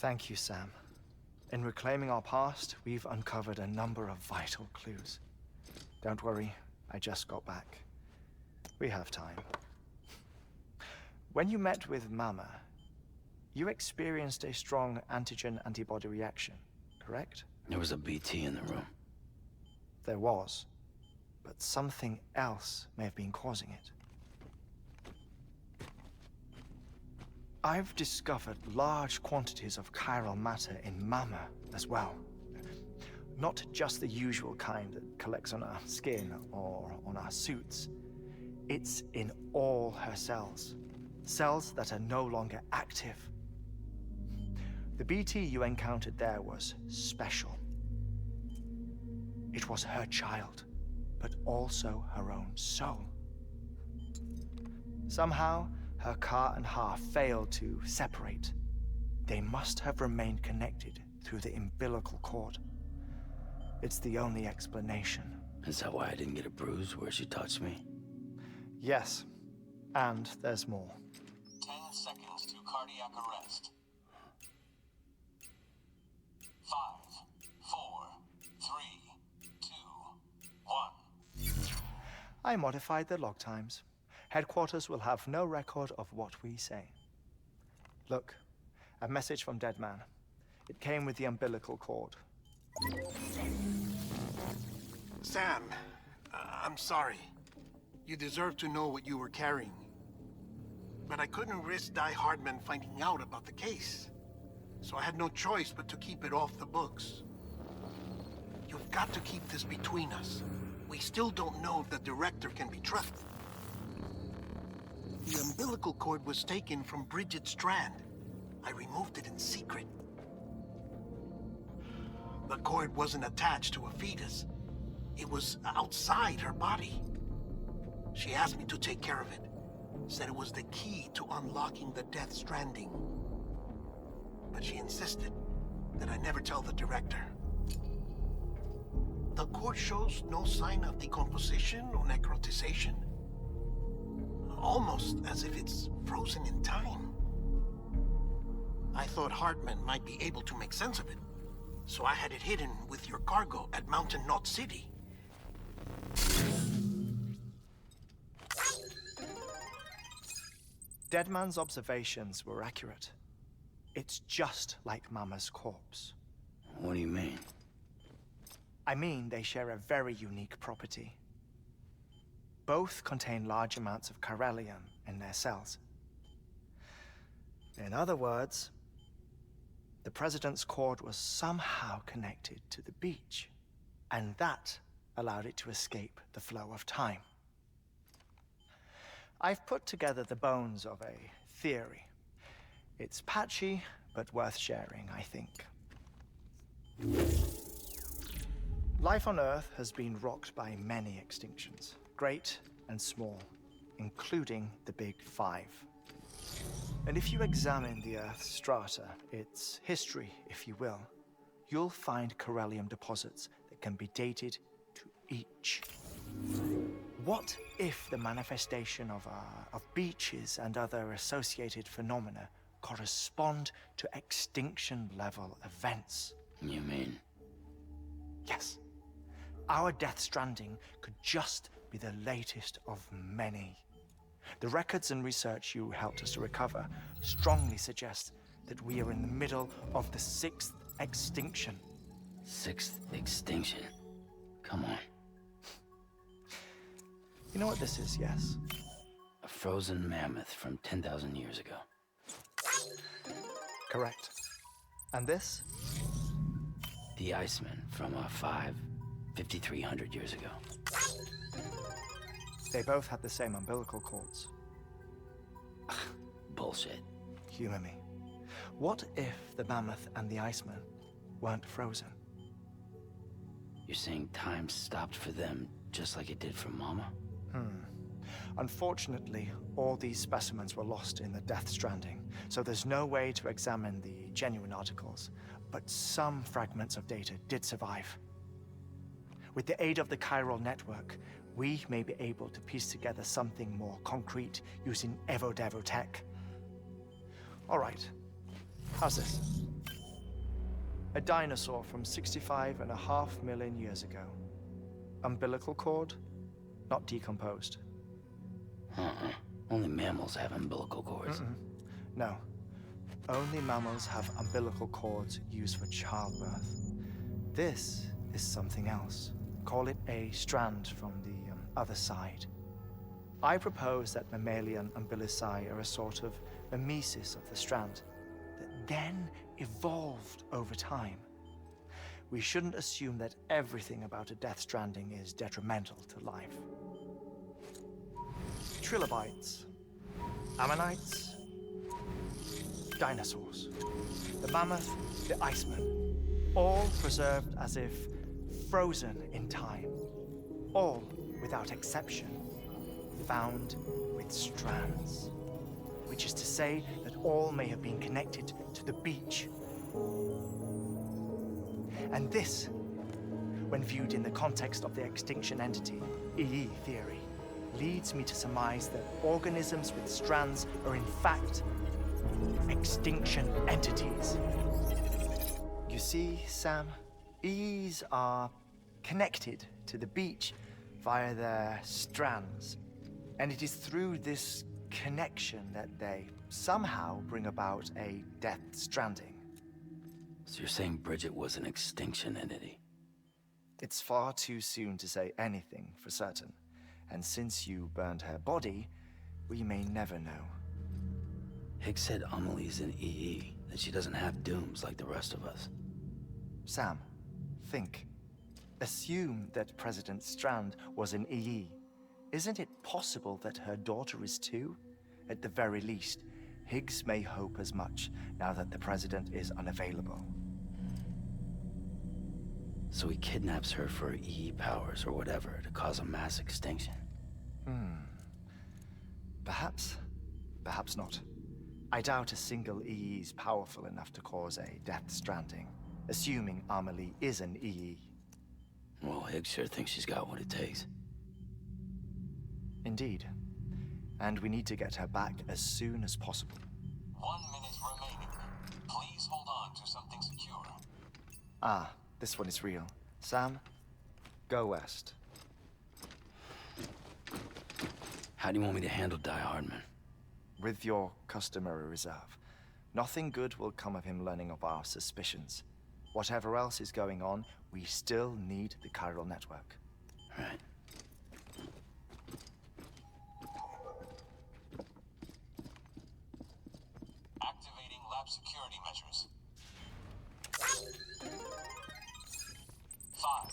Thank you, Sam. In reclaiming our past, we've uncovered a number of vital clues. Don't worry, I just got back. We have time. When you met with Mama, you experienced a strong antigen-antibody reaction, correct? There was a BT in the room. There was, but something else may have been causing it. I've discovered large quantities of chiral matter in Mama as well. Not just the usual kind that collects on our skin or on our suits. It's in all her cells. Cells that are no longer active. The BT you encountered there was special. It was her child, but also her own soul. Somehow, her car and half failed to separate. They must have remained connected through the umbilical cord. It's the only explanation. Is that why I didn't get a bruise where she touched me? Yes, and there's more. 10 seconds to cardiac arrest. 5, 4, 3, 2, 1. I modified the log times. Headquarters will have no record of what we say. Look, a message from Deadman. It came with the umbilical cord. Sam, I'm sorry. You deserve to know what you were carrying. But I couldn't risk Heartman finding out about the case. So I had no choice but to keep it off the books. You've got to keep this between us. We still don't know if the director can be trusted. The umbilical cord was taken from Bridget Strand. I removed it in secret. The cord wasn't attached to a fetus. It was outside her body. She asked me to take care of it. Said it was the key to unlocking the Death Stranding. But she insisted that I never tell the director. The cord shows no sign of decomposition or necrotization. Almost as if it's frozen in time. I thought Heartman might be able to make sense of it, so I had it hidden with your cargo at Mountain Knot City. Deadman's observations were accurate. It's just like Mama's corpse. What do you mean? I mean, they share a very unique property. Both contain large amounts of chiralium in their cells. In other words, the President's cord was somehow connected to the beach, and that allowed it to escape the flow of time. I've put together the bones of a theory. It's patchy, but worth sharing, I think. Life on Earth has been rocked by many extinctions, great and small, including the Big Five. And if you examine the Earth's strata, its history, if you will, you'll find chiralium deposits that can be dated to each. What if the manifestation of beaches and other associated phenomena correspond to extinction-level events? You mean? Yes. Our Death Stranding could just be the latest of many. The records and research you helped us to recover strongly suggest that we are in the middle of the 6th extinction. 6th extinction? Come on. You know what this is, yes? A frozen mammoth from 10,000 years ago. Correct. And this? The Iceman from 5,300 years ago. They both had the same umbilical cords. Bullshit. Humor me. What if the mammoth and the Iceman weren't frozen? You're saying time stopped for them just like it did for Mama? Unfortunately, all these specimens were lost in the Death Stranding, so there's no way to examine the genuine articles, but some fragments of data did survive. With the aid of the chiral network, we may be able to piece together something more concrete using Evo Devo tech. All right, how's this? A dinosaur from 65.5 million years ago. Umbilical cord, not decomposed. Only mammals have umbilical cords. No. Only mammals have umbilical cords used for childbirth. This is something else. Call it a strand from the other side. I propose that mammalian umbilici are a sort of mimesis of the strand that then evolved over time. We shouldn't assume that everything about a death stranding is detrimental to life. Trilobites, ammonites, dinosaurs, the mammoth, the iceman, all preserved as if frozen in time, all without exception found with strands, which is to say that all may have been connected to the beach. And this, when viewed in the context of the extinction entity, EE theory, leads me to surmise that organisms with strands are in fact extinction entities. You see, Sam, EEs are connected to the beach via their strands. And it is through this connection that they somehow bring about a death stranding. So you're saying Bridget was an extinction entity? It's far too soon to say anything for certain. And since you burned her body, we may never know. Higgs said Amelie's an EE, that she doesn't have dooms like the rest of us. Sam, think. Assume that President Strand was an EE. Isn't it possible that her daughter is too? At the very least, Higgs may hope as much now that the president is unavailable. So he kidnaps her for EE powers or whatever to cause a mass extinction. Perhaps. Perhaps not. I doubt a single EE is powerful enough to cause a death stranding, assuming Amelie is an EE. Well, Higgs sure thinks she's got what it takes. Indeed. And we need to get her back as soon as possible. 1 minute remaining. Please hold on to something secure. Ah, this one is real. Sam, go west. How do you want me to handle Die Hardman? With your customary reserve. Nothing good will come of him learning of our suspicions. Whatever else is going on, we still need the chiral network. Right. Activating lab security measures. 5,